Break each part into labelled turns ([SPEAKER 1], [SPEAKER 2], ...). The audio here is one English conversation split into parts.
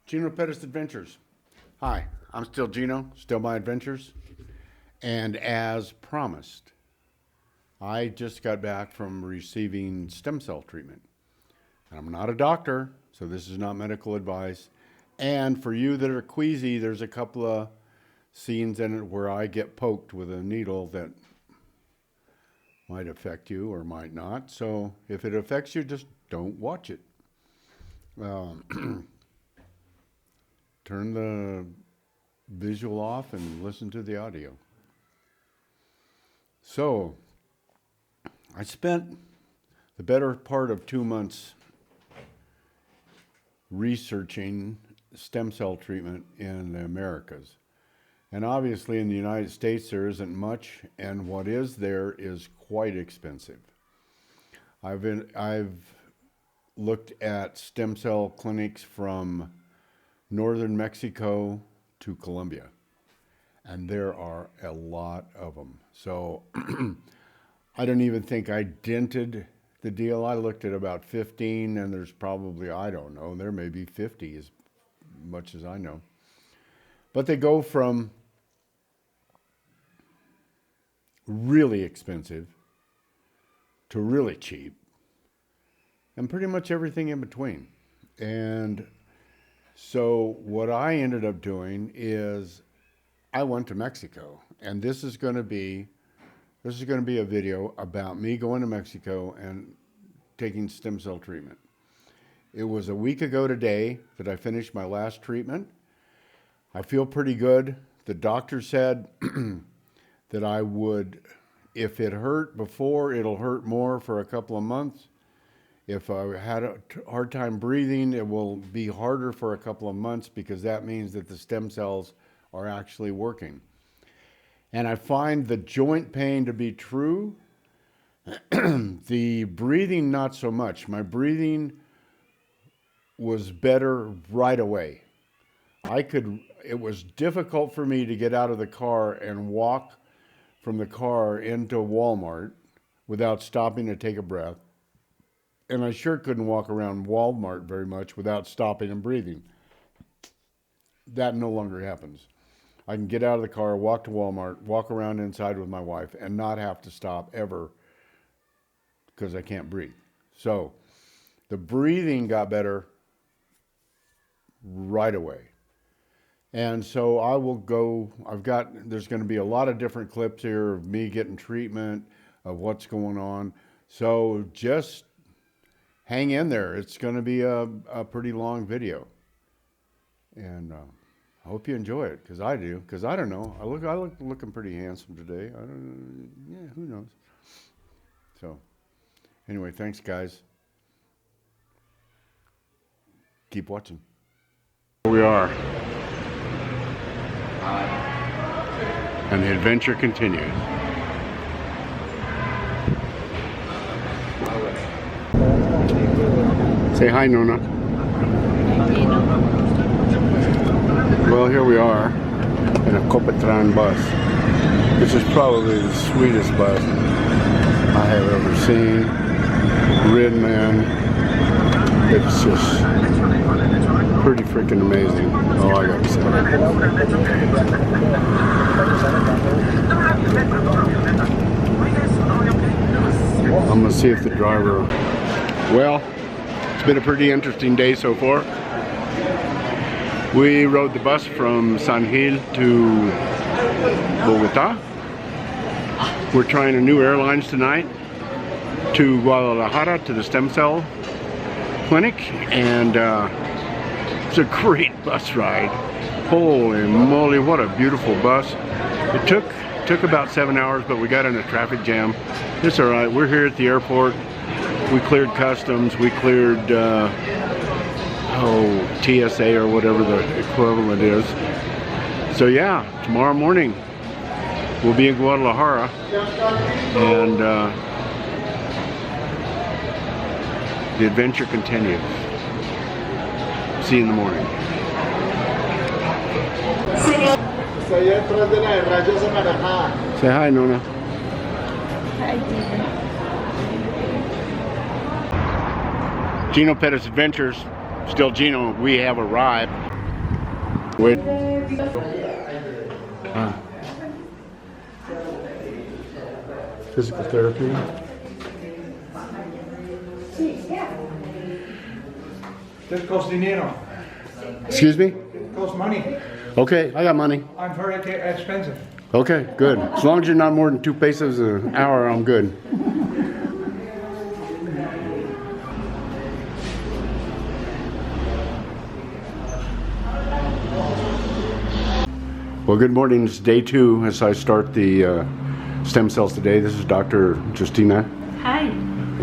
[SPEAKER 1] Geno Pettis Adventures. Hi, I'm still Geno, still my adventures. And as promised, I just got back from receiving stem cell treatment. And I'm not a doctor, so this is not medical advice. And for you that are queasy, there's a couple of scenes in it where I get poked with a needle that might affect you or might not. So if it affects you, just don't watch it. Turn the visual off and listen to the audio. So, I spent the better part of 2 months researching stem cell treatment in the Americas. And obviously in the United States there isn't much, and what is there is quite expensive. I've looked at stem cell clinics from northern Mexico to Colombia, and there are a lot of them. So I don't even think I dented the deal. I looked at about 15, and there's probably, I don't know, there may be 50 as much as I know. But they go from really expensive to really cheap, and pretty much everything in between. And so what I ended up doing is I went to Mexico, and this is going to be a video about me going to Mexico and taking stem cell treatment. It was a week ago today that I finished my last treatment. I feel pretty good. The doctor said that I would, if it hurt before, it'll hurt more for a couple of months. If I had a hard time breathing, it will be harder for a couple of months, because that means that the stem cells are actually working. And I find the joint pain to be true. The breathing, not so much. My breathing was better right away. It was difficult for me to get out of the car and walk from the car into Walmart without stopping to take a breath. And I sure couldn't walk around Walmart very much without stopping and breathing. That no longer happens. I can get out of the car, walk to Walmart, walk around inside with my wife, and not have to stop ever because I can't breathe. So the breathing got better right away. And so I will go, there's going to be a lot of different clips here of me getting treatment, of what's going on. So just hang in there. It's going to be a pretty long video. And I hope you enjoy it, because I do. Because I don't know. I look looking pretty handsome today. Yeah, who knows? So anyway, thanks guys. Keep watching. Here we are. And the adventure continues. Say hi, Nona. Well, here we are in a Copetran bus. This is probably the sweetest bus I have ever seen, ridden in. It's just pretty freaking amazing. Oh, I gotta say. I'm gonna see if the driver... Well, it's been a pretty interesting day so far. We rode the bus from San Gil to Bogota. We're trying a new airlines tonight to Guadalajara, to the stem cell clinic, and it's a great bus ride. Holy moly, what a beautiful bus. It took about 7 hours, but we got in a traffic jam. It's all right. We're here at the airport. We cleared customs. We cleared TSA or whatever the equivalent is. So yeah, tomorrow morning we'll be in Guadalajara, and the adventure continues. See you in the morning. Say hi, Nona.
[SPEAKER 2] Hi, Geno.
[SPEAKER 1] Geno Pettis Adventures, still Geno. We have arrived. Wait. Physical therapy.
[SPEAKER 3] This costs dinero.
[SPEAKER 1] Excuse me?
[SPEAKER 3] It costs money.
[SPEAKER 1] Okay, I got money.
[SPEAKER 3] I'm very expensive.
[SPEAKER 1] Okay, good. As long as you're not more than 2 pesos an hour, I'm good. Well, good morning. It's day 2 as I start the stem cells today. This is Dr. Justina,
[SPEAKER 2] Hi.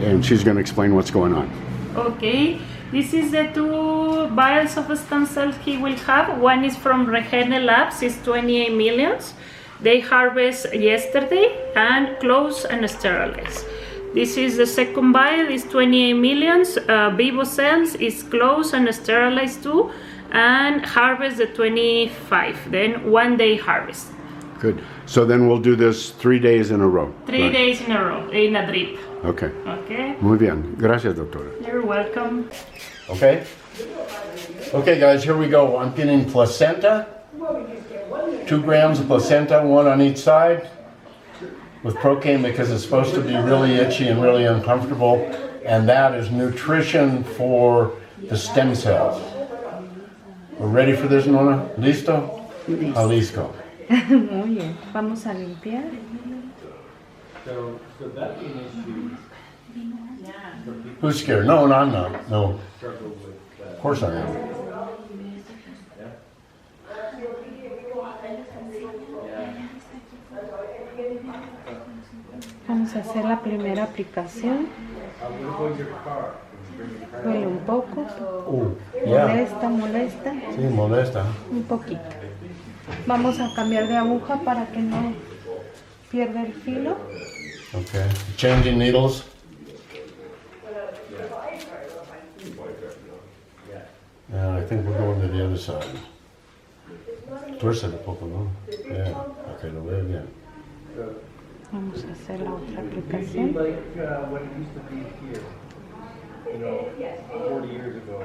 [SPEAKER 1] and she's going to explain what's going on.
[SPEAKER 2] Okay. This is the 2 vials of stem cells he will have. One is from Geno Labs. It's 28 millions. They harvest yesterday and close and sterilize. This is the second vial. It's 28 millions. Vivo cells is close and sterilized too, and harvest the 25. Then 1 day harvest.
[SPEAKER 1] Good. So then we'll do this 3 days in a row.
[SPEAKER 2] 3 days in a row in a drip.
[SPEAKER 1] Okay.
[SPEAKER 2] Okay.
[SPEAKER 1] Muy bien. Gracias, doctora.
[SPEAKER 2] You're welcome.
[SPEAKER 1] Okay. Okay, guys, here we go. I'm getting placenta. 2 grams of placenta, 1 on each side, with procaine because it's supposed to be really itchy and really uncomfortable, and that is nutrition for the stem cells. We're ready for this, Nona? Listo? Listo.
[SPEAKER 2] Muy bien. Vamos a limpiar.
[SPEAKER 4] So that'd be an issue
[SPEAKER 1] Who's scared? No, I'm not. No.
[SPEAKER 4] struggle with
[SPEAKER 1] Of course I am.
[SPEAKER 2] Vamos a hacer la primera aplicación. Duele un poco. Molesta, molesta.
[SPEAKER 1] Sí, molesta.
[SPEAKER 2] Un poquito. Vamos a cambiar de aguja para que no pierda el filo.
[SPEAKER 1] Okay. Changing needles. And I think we're going to the other side. Tuércelo poco, ¿no? Yeah. Okay, lo veo bien.
[SPEAKER 2] Vamos a hacer la otra
[SPEAKER 4] It'd be
[SPEAKER 2] aplicación.
[SPEAKER 4] like what it used to be here, 40 years ago.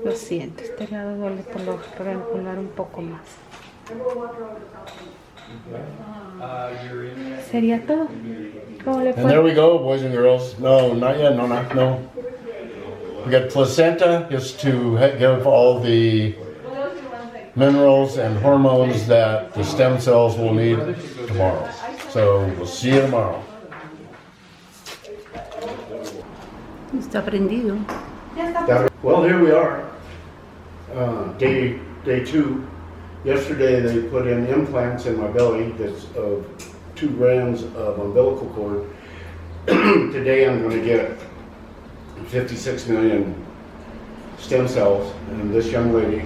[SPEAKER 2] Lo siento, este lado duele por lo regular un poco más.
[SPEAKER 4] You're in
[SPEAKER 2] ¿Sería todo? ¿Cómo le
[SPEAKER 1] And there
[SPEAKER 2] fue?
[SPEAKER 1] we go, boys and girls. No, not yet. No, not no. We got placenta just to give all the minerals and hormones that the stem cells will need tomorrow. So we'll see you tomorrow.
[SPEAKER 2] Está prendido.
[SPEAKER 1] Well, here we are. Day 2. Yesterday they put in implants in my belly that's of 2 grams of umbilical cord. Today I'm going to get 56 million stem cells, and this young lady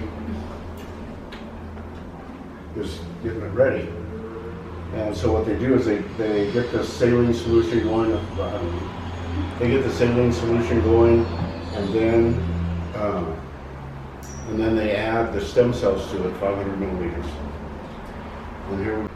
[SPEAKER 1] is getting it ready. And so what they do is they get the saline solution going. They get the saline solution going, and then they add the stem cells to it, 500 milliliters. And here we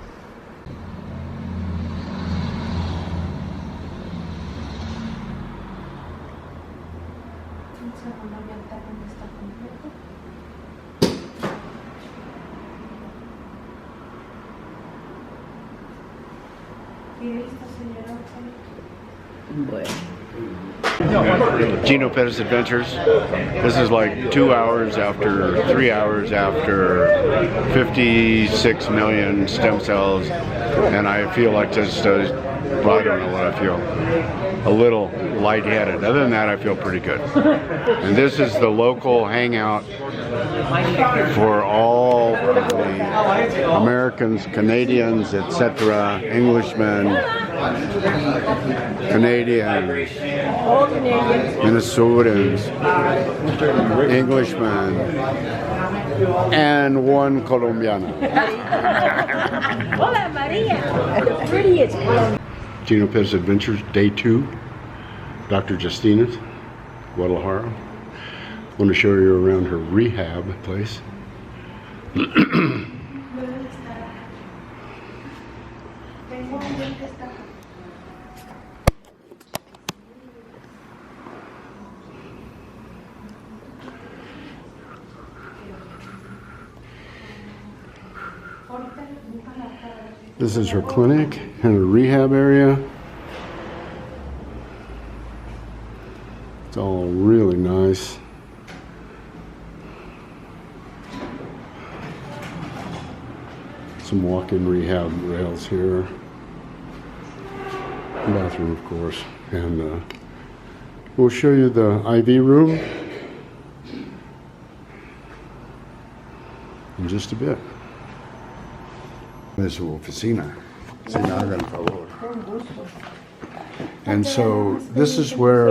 [SPEAKER 1] Geno Pettis Adventures. This is like 2 hours after, 3 hours after 56 million stem cells, and I feel like just, well, I don't know what I feel. A little lightheaded. Other than that, I feel pretty good. And this is the local hangout for all of the Americans, Canadians, etc., Englishmen, Canadians, Minnesotans, Englishmen, and 1 Colombiana.
[SPEAKER 5] Hola Maria, pretty is Colombia.
[SPEAKER 1] Geno Pettis Adventures, Day 2. Dr. Justina, Guadalajara. I want to show you around her rehab place. This is her clinic and her rehab area. It's all really nice. Some walk-in rehab rails here. Bathroom, of course. And we'll show you the IV room in just a bit. Es su oficina. Sin hagan favor. And so this is where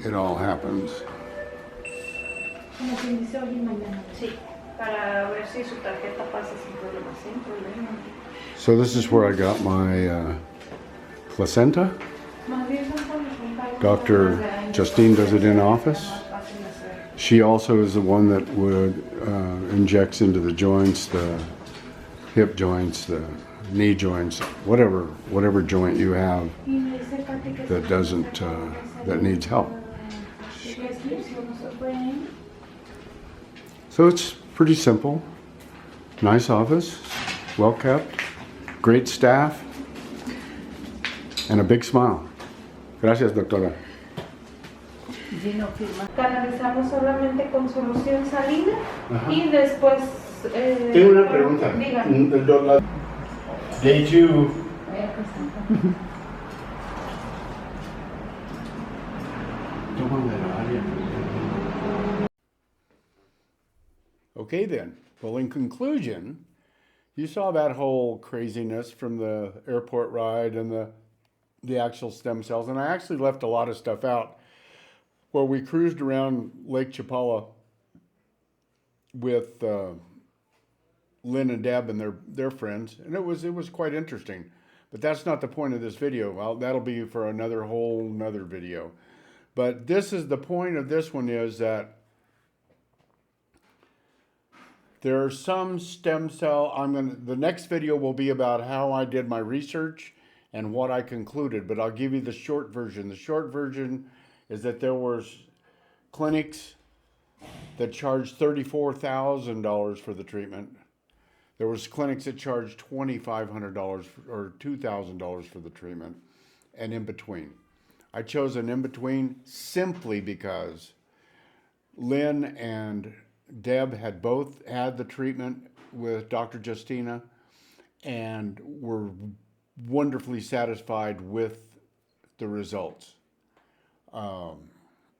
[SPEAKER 1] it all happens.
[SPEAKER 2] Sí, para ver si su tarjeta pasa sin problema, sin problema.
[SPEAKER 1] So this is where I got my placenta. Dr. Justine does it in office. She also is the one that would injects into the joints, the hip joints, the knee joints, whatever joint you have that doesn't that needs help. So it's pretty simple, nice office, well kept, great staff, and a big smile. Gracias, doctora.
[SPEAKER 2] Geno firma. Canalizamos solamente con solución salina y después.
[SPEAKER 1] Tengo una pregunta.
[SPEAKER 2] Diga.
[SPEAKER 1] Day 2. Okay then. Well, in conclusion, you saw that whole craziness from the airport ride and the actual stem cells, and I actually left a lot of stuff out. Where we cruised around Lake Chapala with Lynn and Deb and their friends, and it was quite interesting. But that's not the point of this video. Well, that'll be for another video. But this is the point of this one, is that there are some stem cell. The next video will be about how I did my research and what I concluded, but I'll give you the short version. The short version is that there was clinics that charged $34,000 for the treatment. There was clinics that charged $2,500 or $2,000 for the treatment, and in between. I chose an in between simply because Lynn and Deb had both had the treatment with Dr. Justina and were wonderfully satisfied with the results.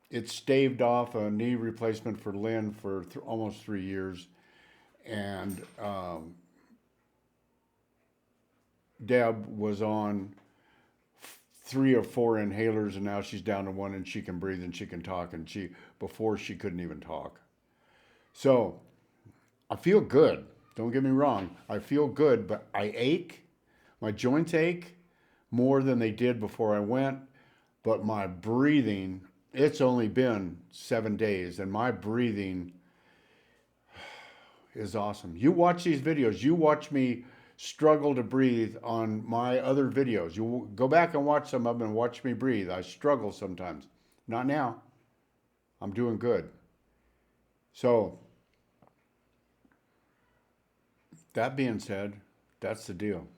[SPEAKER 1] It staved off a knee replacement for Lynn for almost 3 years. And Deb was on 3 or 4 inhalers, and now she's down to 1, and she can breathe and she can talk, and before she couldn't even talk. So I feel good. Don't get me wrong. I feel good, but I ache. My joints ache more than they did before I went. But my breathing, it's only been 7 days, and my breathing is awesome. You watch these videos. You watch me struggle to breathe on my other videos. You go back and watch some of them and watch me breathe. I struggle sometimes. Not now. I'm doing good. So, that being said, that's the deal.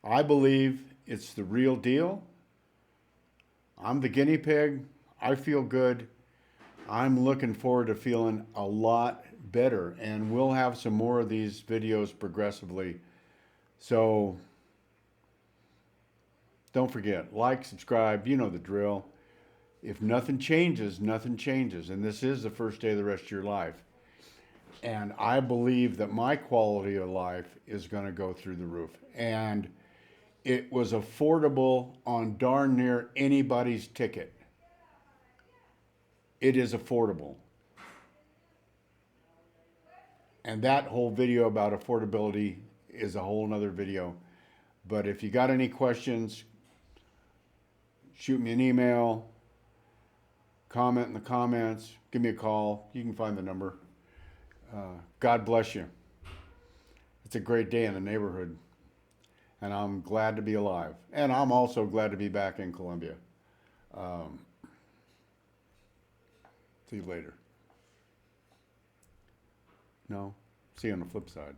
[SPEAKER 1] I believe it's the real deal. I'm the guinea pig. I feel good. I'm looking forward to feeling a lot better, and we'll have some more of these videos progressively. So don't forget, like, subscribe, you know the drill. If nothing changes, nothing changes. And this is the first day of the rest of your life. And I believe that my quality of life is going to go through the roof. And it was affordable on darn near anybody's ticket. It is affordable. And that whole video about affordability is a whole nother video. But if you got any questions, shoot me an email, comment in the comments, give me a call. You can find the number. God bless you. It's a great day in the neighborhood. And I'm glad to be alive. And I'm also glad to be back in Colombia. See you later. No, see you on the flip side.